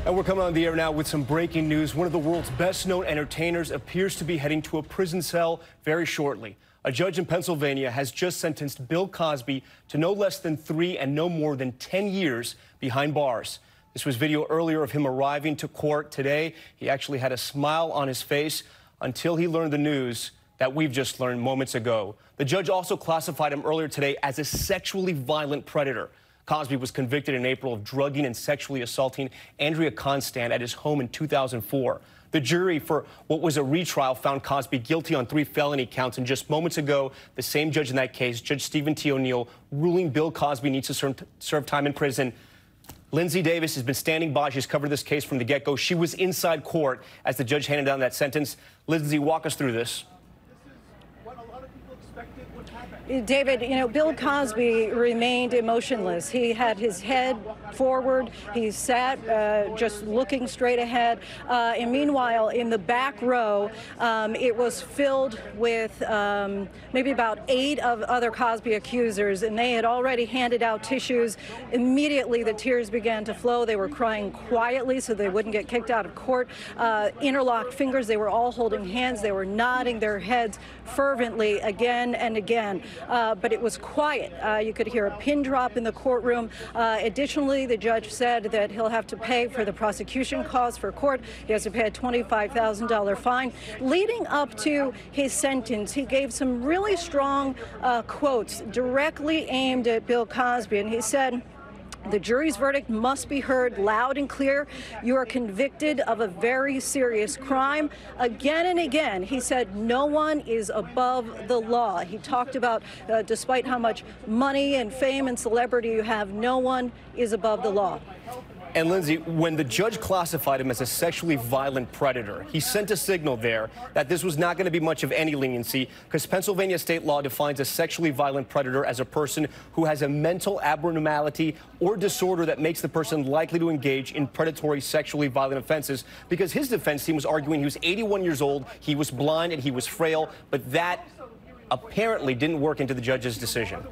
And we're coming on the air now with some breaking news. One of the world's best-known entertainers appears to be heading to a prison cell very shortly. A judge in Pennsylvania has just sentenced Bill Cosby to no less than 3 and no more than 10 years behind bars. This was video earlier of him arriving to court today. He actually had a smile on his face until he learned the news that we've just learned moments ago. The judge also classified him earlier today as a sexually violent predator. Cosby was convicted in April of drugging and sexually assaulting Andrea Constand at his home in 2004. The jury, for what was a retrial, found Cosby guilty on 3 felony counts. And just moments ago, the same judge in that case, Judge Stephen T. O'Neill, ruling Bill Cosby needs to serve time in prison. Lindsay Davis has been standing by. She's covered this case from the get-go. She was inside court as the judge handed down that sentence. Lindsay, walk us through this. David, you know, Bill Cosby remained emotionless. He had his head forward. He sat just looking straight ahead. And meanwhile, in the back row, it was filled with maybe about 8 of other Cosby accusers, and they had already handed out tissues. Immediately, the tears began to flow. They were crying quietly so they wouldn't get kicked out of court. Interlocked fingers. They were all holding hands. They were nodding their heads fervently again and again. But it was quiet. You could hear a pin drop in the courtroom. Additionally, the judge said that he'll have to pay for the prosecution costs for court. He has to pay a $25,000 fine. Leading up to his sentence, he gave some really strong quotes directly aimed at Bill Cosby, and he said, "The jury's verdict must be heard loud and clear. You are convicted of a very serious crime." Again and again, he said, no one is above the law. He talked about, despite how much money and fame and celebrity you have, no one is above the law. And Lindsay, when the judge classified him as a sexually violent predator, he sent a signal there that this was not going to be much of any leniency, because Pennsylvania state law defines a sexually violent predator as a person who has a mental abnormality or disorder that makes the person likely to engage in predatory sexually violent offenses. Because his defense team was arguing he was 81 years old, he was blind, and he was frail, but that apparently didn't work into the judge's decision.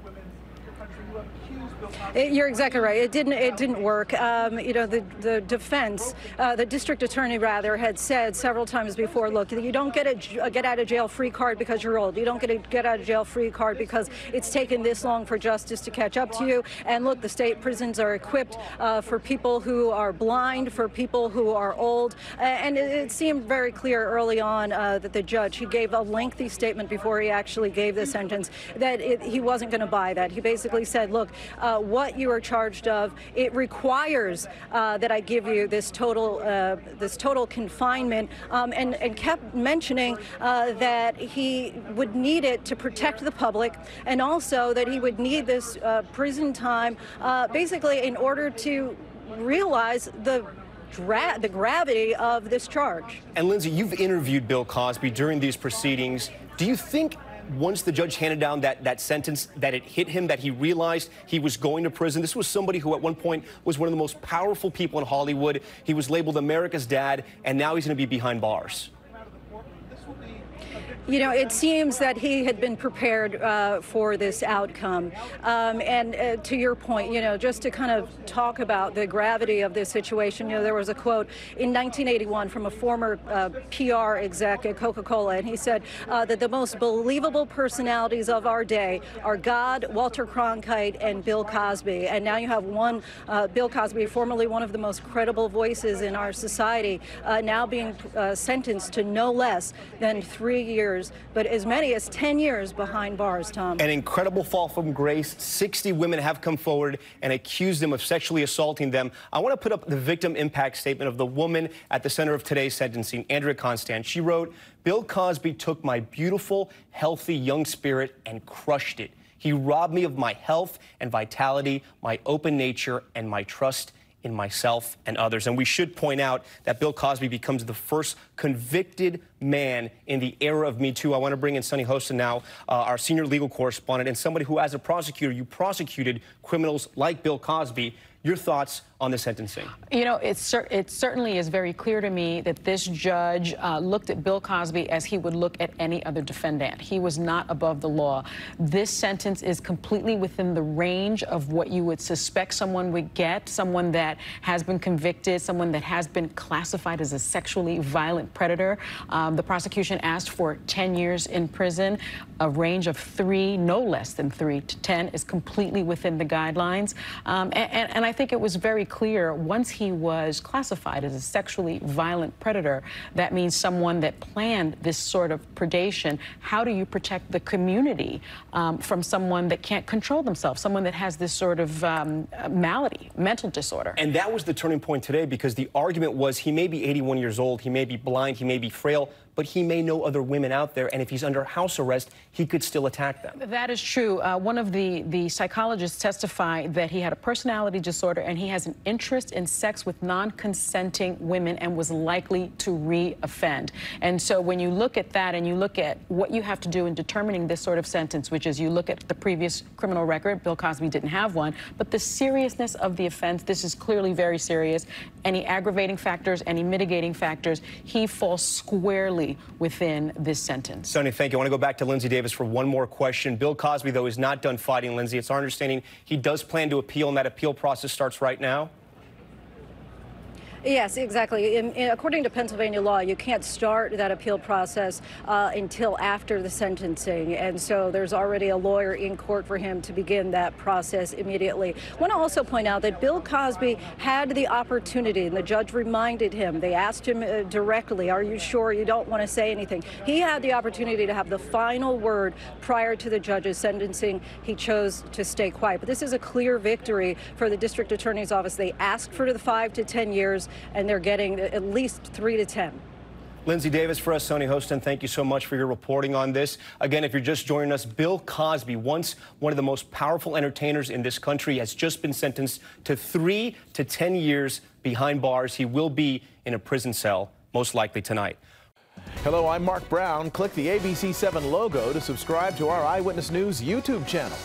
You're exactly right. It didn't work. You know, the defense, the district attorney rather, had said several times before, look, you don't get a get out of jail free card because you're old. You don't get a get out of jail free card because it's taken this long for justice to catch up to you. And look, the state prisons are equipped for people who are blind, for people who are old. And it seemed very clear early on that the judge, he gave a lengthy statement before he actually gave the sentence, that he wasn't going to buy that. He basically said, look, what you are charged of, it requires that I give you this total confinement, and kept mentioning that he would need it to protect the public, and also that he would need this prison time basically in order to realize the gravity of this charge. And Lindsay, you've interviewed Bill Cosby during these proceedings. Do you think once the judge handed down that sentence, that it hit him, that he realized he was going to prison? This was somebody who at one point was one of the most powerful people in Hollywood. He was labeled America's dad, and now he's going to be behind bars. You know, it seems that he had been prepared for this outcome. And to your point, you know, just to kind of talk about the gravity of this situation, you know, there was a quote in 1981 from a former PR exec at Coca-Cola, and he said that the most believable personalities of our day are God, Walter Cronkite, and Bill Cosby. And now you have one, Bill Cosby, formerly one of the most credible voices in our society, now being sentenced to no less than 3 years, but as many as 10 years behind bars, Tom. An incredible fall from grace. 60 women have come forward and accused him of sexually assaulting them. I want to put up the victim impact statement of the woman at the center of today's sentencing, Andrea Constand. She wrote, "Bill Cosby took my beautiful, healthy young spirit and crushed it. He robbed me of my health and vitality, my open nature, and my trust in myself and others." And we should point out that Bill Cosby becomes the first convicted man in the era of Me Too. I want to bring in Sunny Hostin now, our senior legal correspondent, and somebody who, as a prosecutor, you prosecuted criminals like Bill Cosby. Your thoughts on the sentencing? You know, it certainly is very clear to me that this judge looked at Bill Cosby as he would look at any other defendant. He was not above the law. This sentence is completely within the range of what you would suspect someone would get, someone that has been convicted, someone that has been classified as a sexually violent predator. The prosecution asked for 10 years in prison. A range of 3, no less than 3 to 10 is completely within the guidelines. And I think it was very clear once he was classified as a sexually violent predator, that means someone that planned this sort of predation. How do you protect the community from someone that can't control themselves, someone that has this sort of malady, mental disorder? And that was the turning point today, because the argument was he may be 81 years old, he may be blind, he may be frail, but he may know other women out there, and if he's under house arrest, he could still attack them. That is true. One of the psychologists testified that he had a personality disorder and he has an interest in sex with non-consenting women and was likely to re-offend. And so when you look at that and you look at what you have to do in determining this sort of sentence, which is you look at the previous criminal record, Bill Cosby didn't have one, but the seriousness of the offense, this is clearly very serious. Any aggravating factors, any mitigating factors, he falls squarely within this sentence. Sonia, thank you. I want to go back to Lindsay Davis for one more question. Bill Cosby, though, is not done fighting, Lindsay. It's our understanding he does plan to appeal, and that appeal process starts right now. Yes, exactly. According to Pennsylvania law, you can't start that appeal process until after the sentencing. And so there's already a lawyer in court for him to begin that process immediately. I want to also point out that Bill Cosby had the opportunity, and the judge reminded him, they asked him directly, are you sure you don't want to say anything? He had the opportunity to have the final word prior to the judge's sentencing. He chose to stay quiet. But this is a clear victory for the district attorney's office. They asked for the 5 to 10 years, and they're getting at least 3 to 10. Lindsay Davis for us, Sonia Hostin, thank you so much for your reporting on this. Again, if you're just joining us, Bill Cosby, once one of the most powerful entertainers in this country, has just been sentenced to 3 to 10 years behind bars. He will be in a prison cell, most likely tonight. Hello, I'm Mark Brown. Click the ABC7 logo to subscribe to our Eyewitness News YouTube channel.